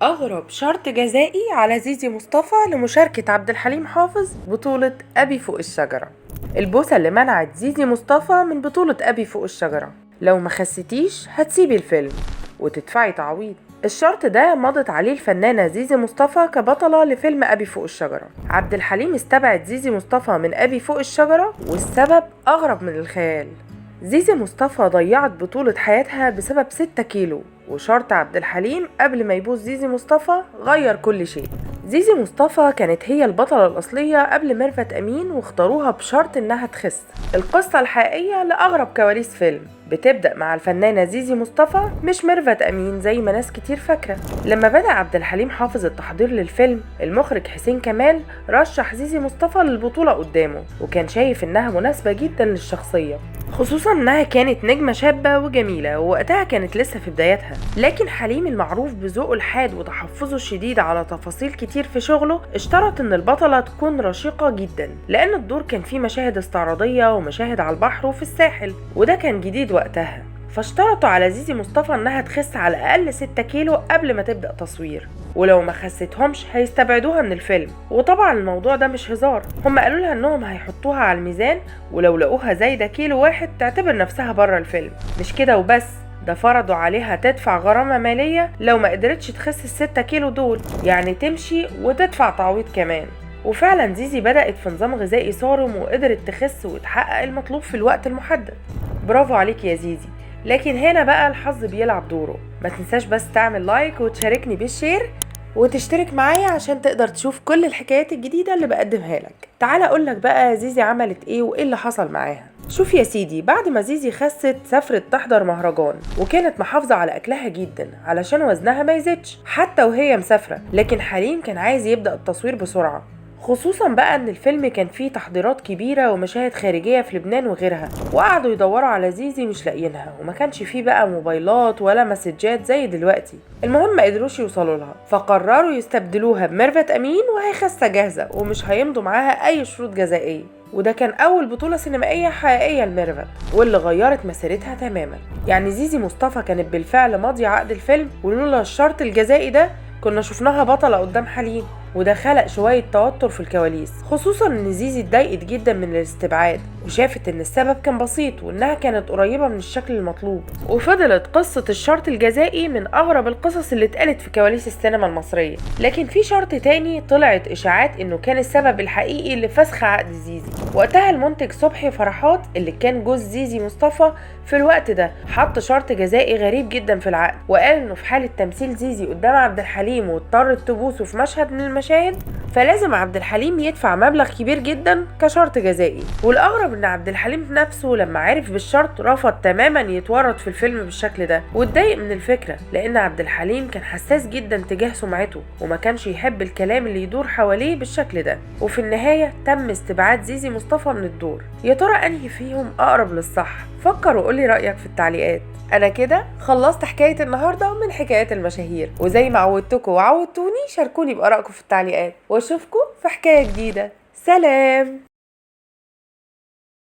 أغرب شرط جزائي على زيزي مصطفى لمشاركة عبد الحليم حافظ بطولة أبي فوق الشجرة. البوسة اللي منعت زيزي مصطفى من بطولة أبي فوق الشجرة: لو ما خستيش هتسيبي الفيلم وتدفعي تعويض. الشرط ده مضت عليه الفنانة زيزي مصطفى كبطلة لفيلم أبي فوق الشجرة. عبد الحليم استبعد زيزي مصطفى من أبي فوق الشجرة، والسبب أغرب من الخيال. زيزي مصطفى ضيعت بطولة حياتها بسبب 6 كيلو، وشرط عبد الحليم قبل ما يبوظ زيزي مصطفى غير كل شيء. زيزي مصطفى كانت هي البطلة الأصلية قبل ميرفت أمين، واختاروها بشرط إنها تخس. القصة الحقيقية لأغرب كواليس فيلم بتبدأ مع الفنانة زيزي مصطفى، مش ميرفت أمين زي ما ناس كتير فاكرة. لما بدأ عبد الحليم حافظ التحضير للفيلم، المخرج حسين كمال رشح زيزي مصطفى للبطولة قدامه، وكان شايف إنها مناسبة جدا للشخصية، خصوصا انها كانت نجمة شابة وجميلة ووقتها كانت لسه في بدايتها. لكن حليم المعروف بذوقه الحاد وتحفظه الشديد على تفاصيل كتير في شغله اشترط ان البطلة تكون رشيقة جدا، لان الدور كان فيه مشاهد استعراضية ومشاهد على البحر وفي الساحل، وده كان جديد وقتها. فاشترطوا على زيزي مصطفى انها تخس على الاقل 6 كيلو قبل ما تبدأ تصوير، ولو ما خستهمش هيستبعدوها من الفيلم. وطبعا الموضوع ده مش هزار، هم قالوا لها انهم هيحطوها على الميزان، ولو لقوها زايده كيلو واحد تعتبر نفسها بره الفيلم. مش كده وبس، ده فرضوا عليها تدفع غرامة مالية لو ما قدرتش تخس ال6 كيلو دول، يعني تمشي وتدفع تعويض كمان. وفعلا زيزي بدأت في نظام غذائي صارم وقدرت تخس وتحقق المطلوب في الوقت المحدد. برافو عليك يا زيزي. لكن هنا بقى الحظ بيلعب دوره. ما تنساش بس تعمل لايك وتشاركني بالشير وتشترك معايا عشان تقدر تشوف كل الحكايات الجديدة اللي بقدمها لك. تعال اقولك بقى زيزي عملت ايه وايه اللي حصل معاها. شوف يا سيدي، بعد ما زيزي خست سافرت تحضر مهرجان، وكانت محافظة على اكلها جدا علشان وزنها ما يزيدش حتى وهي مسافرة. لكن حليم كان عايز يبدأ التصوير بسرعة، خصوصا بقى ان الفيلم كان فيه تحضيرات كبيرة ومشاهد خارجية في لبنان وغيرها، وقعدوا يدوروا على زيزي مش لاقيينها، وما كانش فيه بقى موبايلات ولا مسجات زي دلوقتي. المهم ما قدروش يوصلوا لها، فقرروا يستبدلوها بميرفت امين، وهي خاسة جاهزة ومش هيمضوا معاها اي شروط جزائية. وده كان اول بطولة سينمائية حقيقية لميرفت، واللي غيرت مسيرتها تماما. يعني زيزي مصطفى كانت بالفعل ماضية عقد الفيلم، ولولا الشرط الجزائي ده كنا شفناها بطلة قدام حليم. وده خلق شوية توتر في الكواليس، خصوصا ان زيزي اتضايقت جدا من الاستبعاد، وشافت ان السبب كان بسيط وانها كانت قريبة من الشكل المطلوب. وفضلت قصة الشرط الجزائي من اغرب القصص اللي اتقالت في كواليس السينما المصرية. لكن في شرط تاني طلعت اشاعات انه كان السبب الحقيقي لفسخ عقد زيزي. وقتها المنتج صبحي فرحات اللي كان جوز زيزي مصطفى في الوقت ده حط شرط جزائي غريب جدا في العقد، وقال انه في حالة تمثيل زيزي قدام عبد الحليم واضطرت تبوسه في مشهد من المشاهد، فلازم عبد الحليم يدفع مبلغ كبير جدا كشرط جزائي. والاغرب ان عبد الحليم نفسه لما عرف بالشرط رفض تماما يتورط في الفيلم بالشكل ده، واتضايق من الفكره، لان عبد الحليم كان حساس جدا تجاه سمعته، وما كانش يحب الكلام اللي يدور حواليه بالشكل ده. وفي النهايه تم استبعاد زيزي مصطفى من الدور. يا ترى انهي فيهم اقرب للصح؟ فكر وقولي رايك في التعليقات. انا كده خلصت حكايه النهارده من حكايات المشاهير، وزي ما عودتكم وعودتوني شاركوني بارائكم في التعليقات، واشوفكم في حكايه جديده. سلام.